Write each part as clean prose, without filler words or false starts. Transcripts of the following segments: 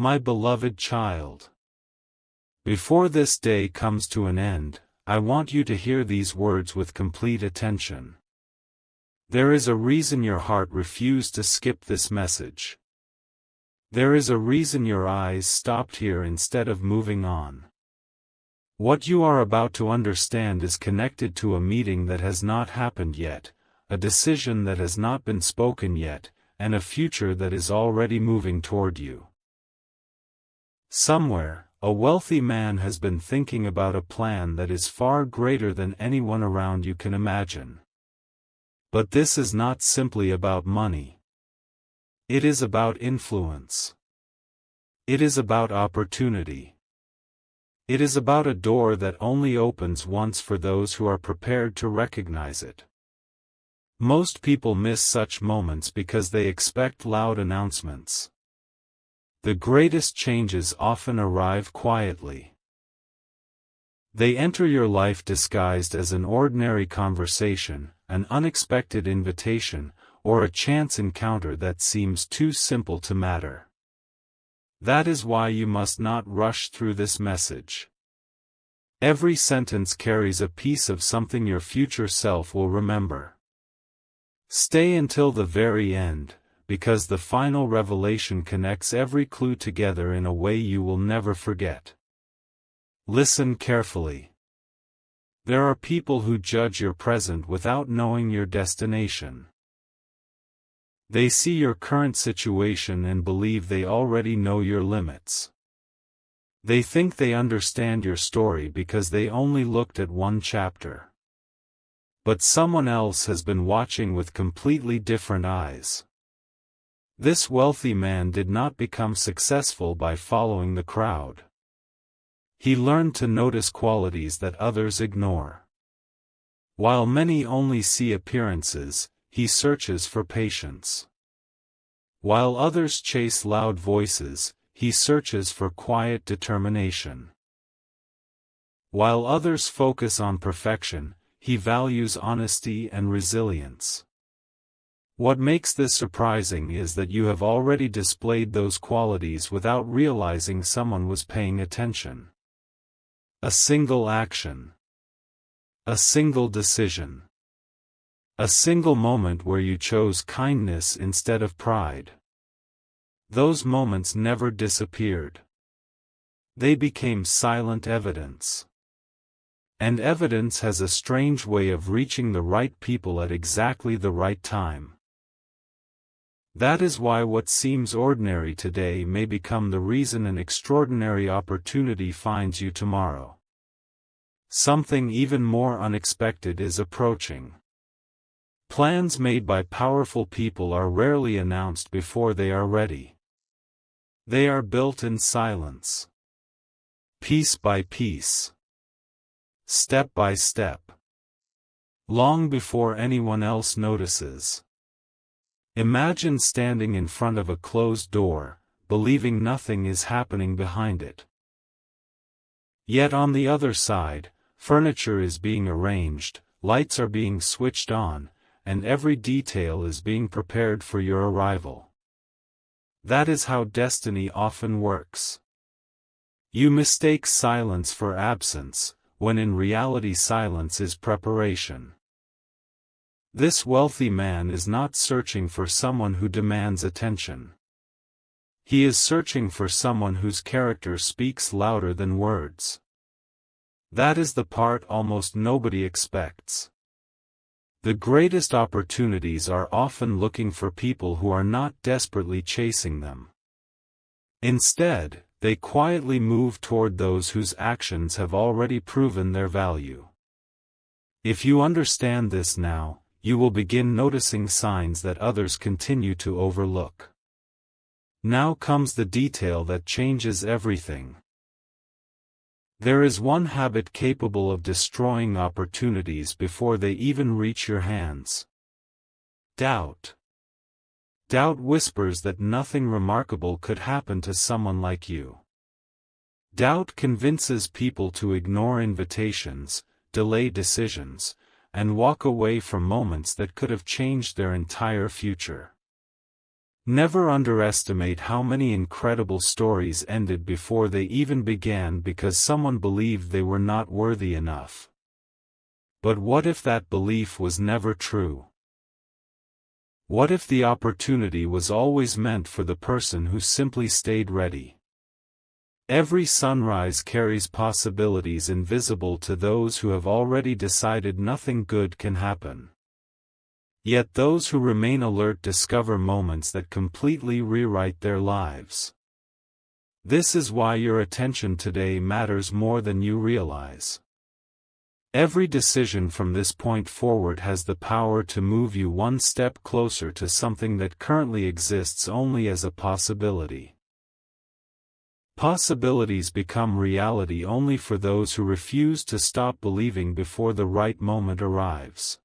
My beloved child. Before this day comes to an end, I want you to hear these words with complete attention. There is a reason your heart refused to skip this message. There is a reason your eyes stopped here instead of moving on. What you are about to understand is connected to a meeting that has not happened yet, a decision that has not been spoken yet, and a future that is already moving toward you. Somewhere, a wealthy man has been thinking about a plan that is far greater than anyone around you can imagine. But this is not simply about money. It is about influence. It is about opportunity. It is about a door that only opens once for those who are prepared to recognize it. Most people miss such moments because they expect loud announcements. The greatest changes often arrive quietly. They enter your life disguised as an ordinary conversation, an unexpected invitation, or a chance encounter that seems too simple to matter. That is why you must not rush through this message. Every sentence carries a piece of something your future self will remember. Stay until the very end, because the final revelation connects every clue together in a way you will never forget. Listen carefully. There are people who judge your present without knowing your destination. They see your current situation and believe they already know your limits. They think they understand your story because they only looked at one chapter. But someone else has been watching with completely different eyes. This wealthy man did not become successful by following the crowd. He learned to notice qualities that others ignore. While many only see appearances, he searches for patience. While others chase loud voices, he searches for quiet determination. While others focus on perfection, he values honesty and resilience. What makes this surprising is that you have already displayed those qualities without realizing someone was paying attention. A single action. A single decision. A single moment where you chose kindness instead of pride. Those moments never disappeared. They became silent evidence. And evidence has a strange way of reaching the right people at exactly the right time. That is why what seems ordinary today may become the reason an extraordinary opportunity finds you tomorrow. Something even more unexpected is approaching. Plans made by powerful people are rarely announced before they are ready. They are built in silence. Piece by piece. Step by step. Long before anyone else notices. Imagine standing in front of a closed door, believing nothing is happening behind it. Yet on the other side, furniture is being arranged, lights are being switched on, and every detail is being prepared for your arrival. That is how destiny often works. You mistake silence for absence, when in reality silence is preparation. This wealthy man is not searching for someone who demands attention. He is searching for someone whose character speaks louder than words. That is the part almost nobody expects. The greatest opportunities are often looking for people who are not desperately chasing them. Instead, they quietly move toward those whose actions have already proven their value. If you understand this now, you will begin noticing signs that others continue to overlook. Now comes the detail that changes everything. There is one habit capable of destroying opportunities before they even reach your hands. Doubt. Doubt whispers that nothing remarkable could happen to someone like you. Doubt convinces people to ignore invitations, delay decisions, and walk away from moments that could have changed their entire future. Never underestimate how many incredible stories ended before they even began because someone believed they were not worthy enough. But what if that belief was never true? What if the opportunity was always meant for the person who simply stayed ready? Every sunrise carries possibilities invisible to those who have already decided nothing good can happen. Yet those who remain alert discover moments that completely rewrite their lives. This is why your attention today matters more than you realize. Every decision from this point forward has the power to move you one step closer to something that currently exists only as a possibility. Possibilities become reality only for those who refuse to stop believing before the right moment arrives.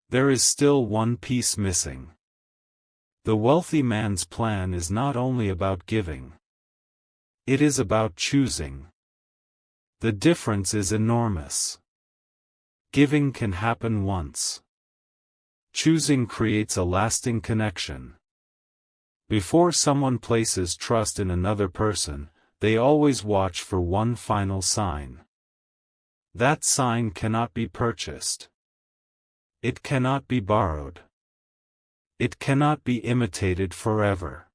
There is still one piece missing. The wealthy man's plan is not only about giving. It is about choosing. The difference is enormous. Giving can happen once. Choosing creates a lasting connection. Before someone places trust in another person, they always watch for one final sign. That sign cannot be purchased. It cannot be borrowed. It cannot be imitated forever.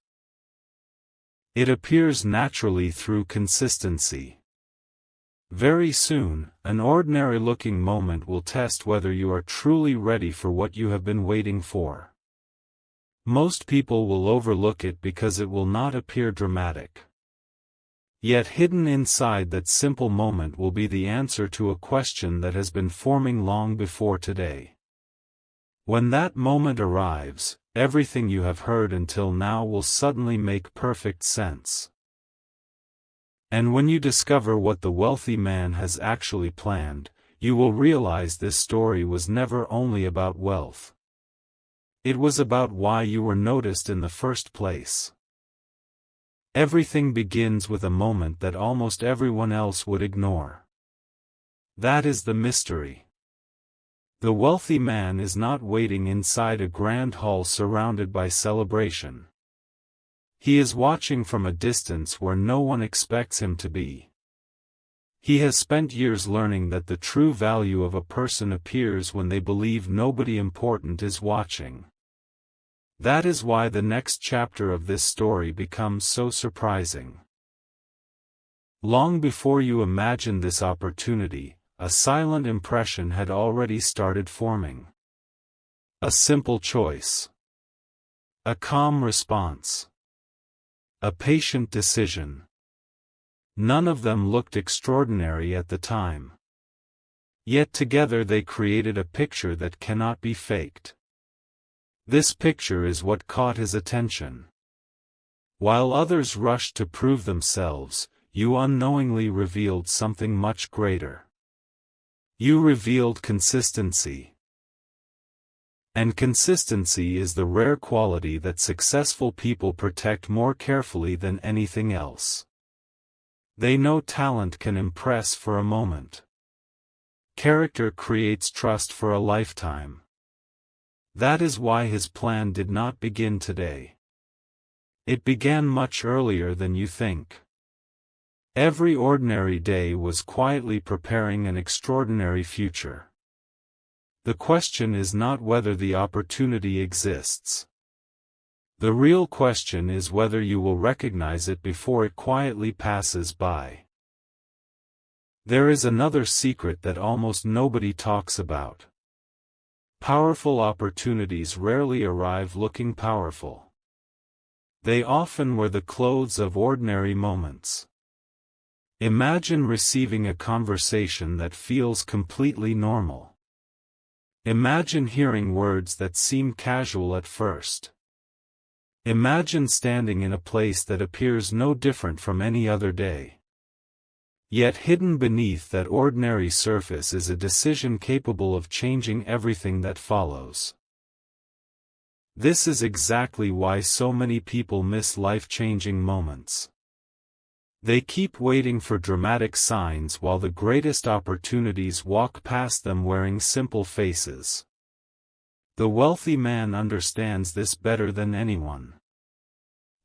It appears naturally through consistency. Very soon, an ordinary-looking moment will test whether you are truly ready for what you have been waiting for. Most people will overlook it because it will not appear dramatic. Yet hidden inside that simple moment will be the answer to a question that has been forming long before today. When that moment arrives, everything you have heard until now will suddenly make perfect sense. And when you discover what the wealthy man has actually planned, you will realize this story was never only about wealth. It was about why you were noticed in the first place. Everything begins with a moment that almost everyone else would ignore. That is the mystery. The wealthy man is not waiting inside a grand hall surrounded by celebration. He is watching from a distance where no one expects him to be. He has spent years learning that the true value of a person appears when they believe nobody important is watching. That is why the next chapter of this story becomes so surprising. Long before you imagined this opportunity, a silent impression had already started forming. A simple choice. A calm response. A patient decision. None of them looked extraordinary at the time. Yet together they created a picture that cannot be faked. This picture is what caught his attention. While others rushed to prove themselves, you unknowingly revealed something much greater. You revealed consistency. And consistency is the rare quality that successful people protect more carefully than anything else. They know talent can impress for a moment. Character creates trust for a lifetime. That is why his plan did not begin today. It began much earlier than you think. Every ordinary day was quietly preparing an extraordinary future. The question is not whether the opportunity exists. The real question is whether you will recognize it before it quietly passes by. There is another secret that almost nobody talks about. Powerful opportunities rarely arrive looking powerful. They often wear the clothes of ordinary moments. Imagine receiving a conversation that feels completely normal. Imagine hearing words that seem casual at first. Imagine standing in a place that appears no different from any other day. Yet hidden beneath that ordinary surface is a decision capable of changing everything that follows. This is exactly why so many people miss life-changing moments. They keep waiting for dramatic signs while the greatest opportunities walk past them wearing simple faces. The wealthy man understands this better than anyone.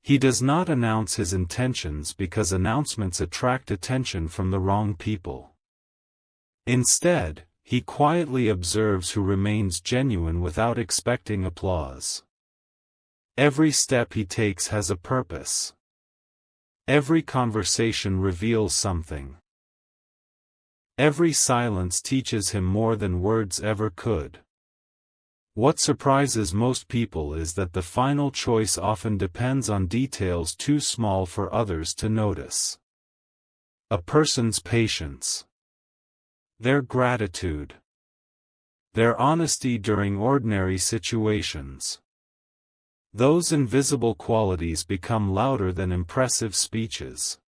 He does not announce his intentions because announcements attract attention from the wrong people. Instead, he quietly observes who remains genuine without expecting applause. Every step he takes has a purpose. Every conversation reveals something. Every silence teaches him more than words ever could. What surprises most people is that the final choice often depends on details too small for others to notice. A person's patience, their gratitude, their honesty during ordinary situations. Those invisible qualities become louder than impressive speeches.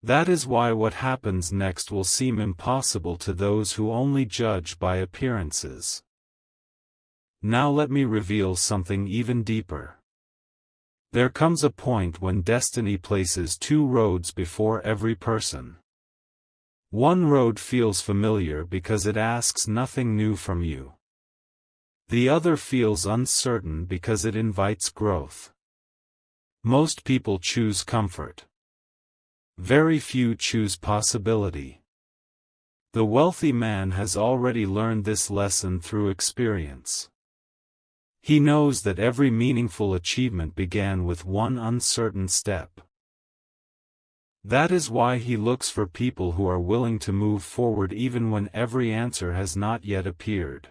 That is why what happens next will seem impossible to those who only judge by appearances. Now let me reveal something even deeper. There comes a point when destiny places two roads before every person. One road feels familiar because it asks nothing new from you. The other feels uncertain because it invites growth. Most people choose comfort. Very few choose possibility. The wealthy man has already learned this lesson through experience. He knows that every meaningful achievement began with one uncertain step. That is why he looks for people who are willing to move forward even when every answer has not yet appeared.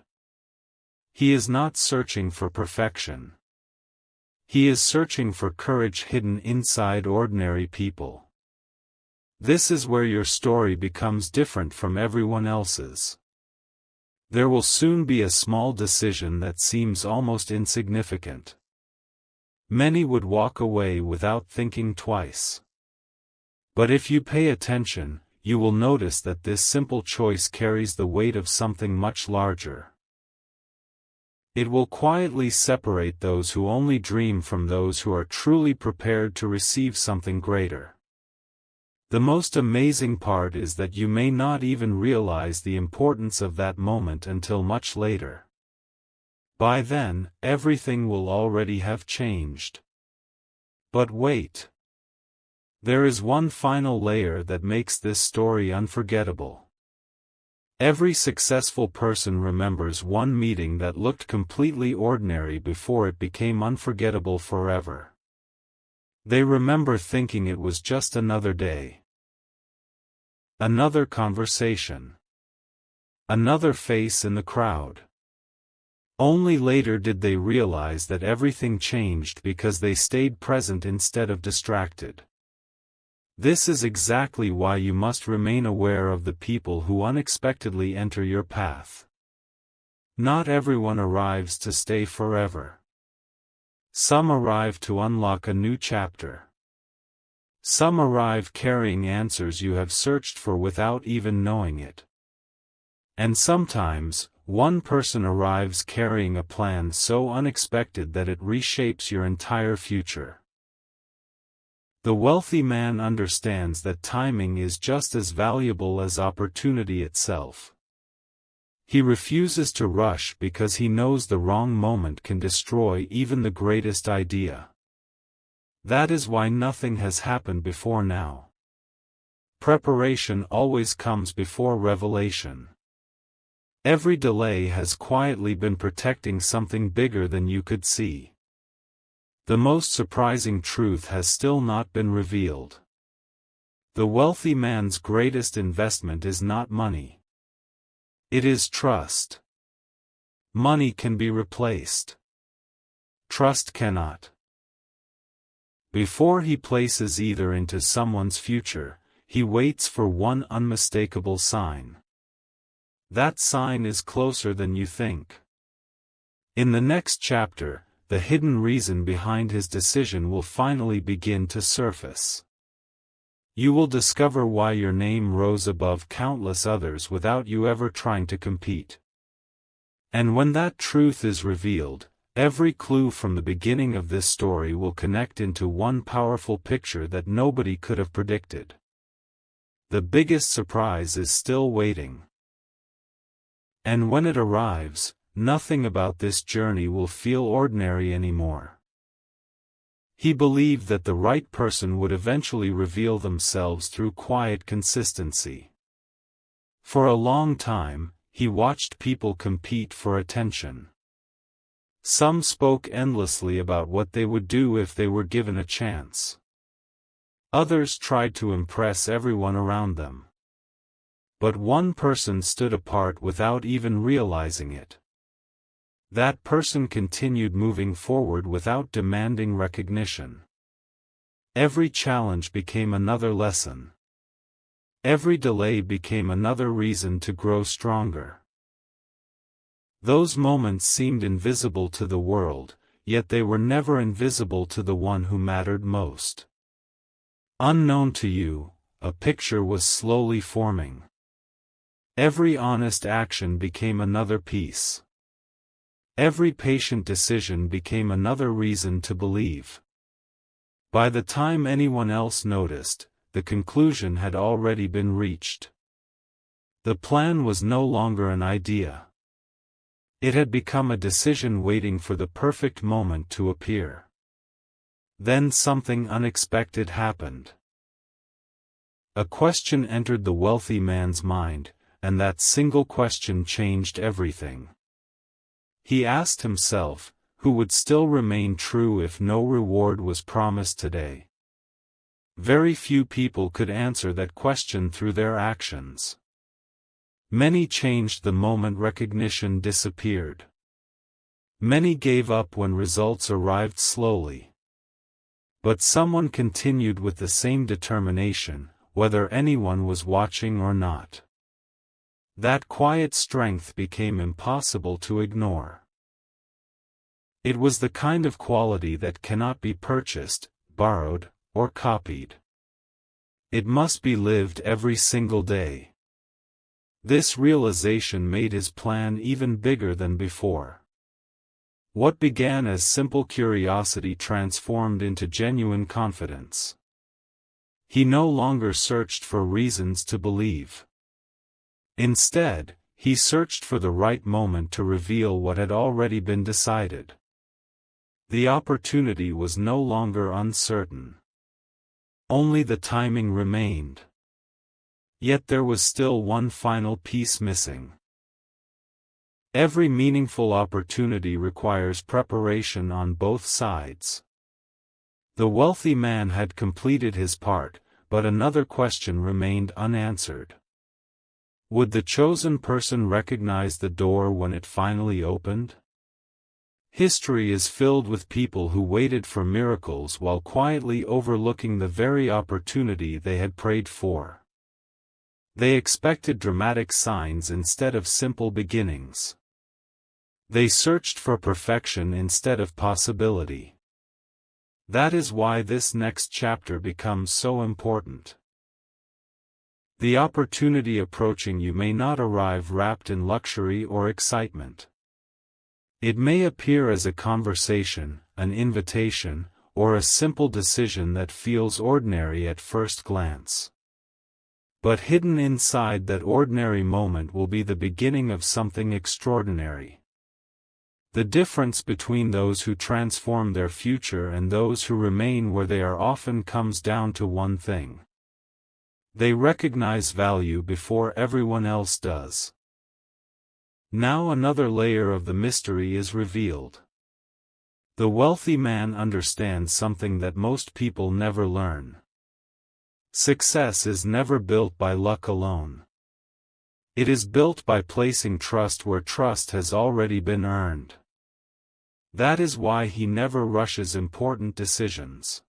He is not searching for perfection. He is searching for courage hidden inside ordinary people. This is where your story becomes different from everyone else's. There will soon be a small decision that seems almost insignificant. Many would walk away without thinking twice. But if you pay attention, you will notice that this simple choice carries the weight of something much larger. It will quietly separate those who only dream from those who are truly prepared to receive something greater. The most amazing part is that you may not even realize the importance of that moment until much later. By then, everything will already have changed. But wait. There is one final layer that makes this story unforgettable. Every successful person remembers one meeting that looked completely ordinary before it became unforgettable forever. They remember thinking it was just another day. Another conversation. Another face in the crowd. Only later did they realize that everything changed because they stayed present instead of distracted. This is exactly why you must remain aware of the people who unexpectedly enter your path. Not everyone arrives to stay forever. Some arrive to unlock a new chapter. Some arrive carrying answers you have searched for without even knowing it. And sometimes, one person arrives carrying a plan so unexpected that it reshapes your entire future. The wealthy man understands that timing is just as valuable as opportunity itself. He refuses to rush because he knows the wrong moment can destroy even the greatest idea. That is why nothing has happened before now. Preparation always comes before revelation. Every delay has quietly been protecting something bigger than you could see. The most surprising truth has still not been revealed. The wealthy man's greatest investment is not money. It is trust. Money can be replaced. Trust cannot. Before he places either into someone's future, he waits for one unmistakable sign. That sign is closer than you think. In the next chapter, the hidden reason behind his decision will finally begin to surface. You will discover why your name rose above countless others without you ever trying to compete. And when that truth is revealed, every clue from the beginning of this story will connect into one powerful picture that nobody could have predicted. The biggest surprise is still waiting. And when it arrives, nothing about this journey will feel ordinary anymore. He believed that the right person would eventually reveal themselves through quiet consistency. For a long time, he watched people compete for attention. Some spoke endlessly about what they would do if they were given a chance. Others tried to impress everyone around them. But one person stood apart without even realizing it. That person continued moving forward without demanding recognition. Every challenge became another lesson. Every delay became another reason to grow stronger. Those moments seemed invisible to the world, yet they were never invisible to the one who mattered most. Unknown to you, a picture was slowly forming. Every honest action became another piece. Every patient decision became another reason to believe. By the time anyone else noticed, the conclusion had already been reached. The plan was no longer an idea. It had become a decision waiting for the perfect moment to appear. Then something unexpected happened. A question entered the wealthy man's mind, and that single question changed everything. He asked himself, who would still remain true if no reward was promised today? Very few people could answer that question through their actions. Many changed the moment recognition disappeared. Many gave up when results arrived slowly. But someone continued with the same determination, whether anyone was watching or not. That quiet strength became impossible to ignore. It was the kind of quality that cannot be purchased, borrowed, or copied. It must be lived every single day. This realization made his plan even bigger than before. What began as simple curiosity transformed into genuine confidence. He no longer searched for reasons to believe. Instead, he searched for the right moment to reveal what had already been decided. The opportunity was no longer uncertain. Only the timing remained. Yet there was still one final piece missing. Every meaningful opportunity requires preparation on both sides. The wealthy man had completed his part, but another question remained unanswered. Would the chosen person recognize the door when it finally opened? History is filled with people who waited for miracles while quietly overlooking the very opportunity they had prayed for. They expected dramatic signs instead of simple beginnings. They searched for perfection instead of possibility. That is why this next chapter becomes so important. The opportunity approaching you may not arrive wrapped in luxury or excitement. It may appear as a conversation, an invitation, or a simple decision that feels ordinary at first glance. But hidden inside that ordinary moment will be the beginning of something extraordinary. The difference between those who transform their future and those who remain where they are often comes down to one thing. They recognize value before everyone else does. Now another layer of the mystery is revealed. The wealthy man understands something that most people never learn. Success is never built by luck alone. It is built by placing trust where trust has already been earned. That is why he never rushes important decisions.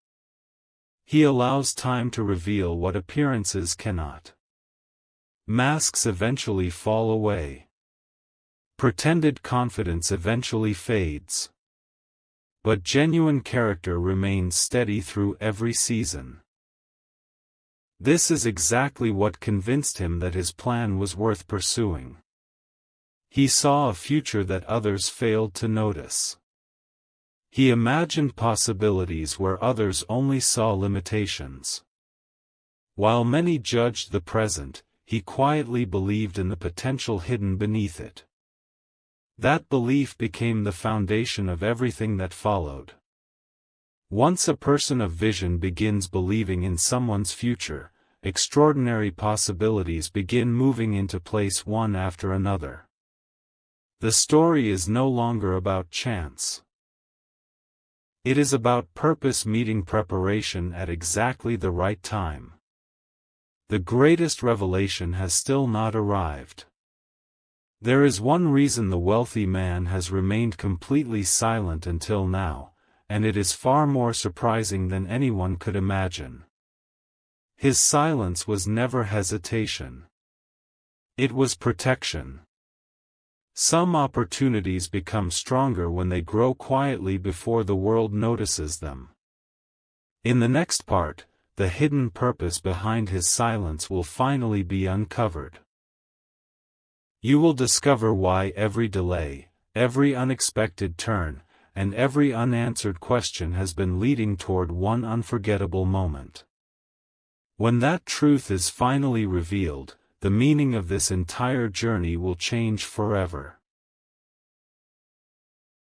He allows time to reveal what appearances cannot. Masks eventually fall away. Pretended confidence eventually fades. But genuine character remains steady through every season. This is exactly what convinced him that his plan was worth pursuing. He saw a future that others failed to notice. He imagined possibilities where others only saw limitations. While many judged the present, he quietly believed in the potential hidden beneath it. That belief became the foundation of everything that followed. Once a person of vision begins believing in someone's future, extraordinary possibilities begin moving into place one after another. The story is no longer about chance. It is about purpose meeting preparation at exactly the right time. The greatest revelation has still not arrived. There is one reason the wealthy man has remained completely silent until now, and it is far more surprising than anyone could imagine. His silence was never hesitation. It was protection. Some opportunities become stronger when they grow quietly before the world notices them. In the next part, the hidden purpose behind his silence will finally be uncovered. You will discover why every delay, every unexpected turn, and every unanswered question has been leading toward one unforgettable moment. When that truth is finally revealed, the meaning of this entire journey will change forever.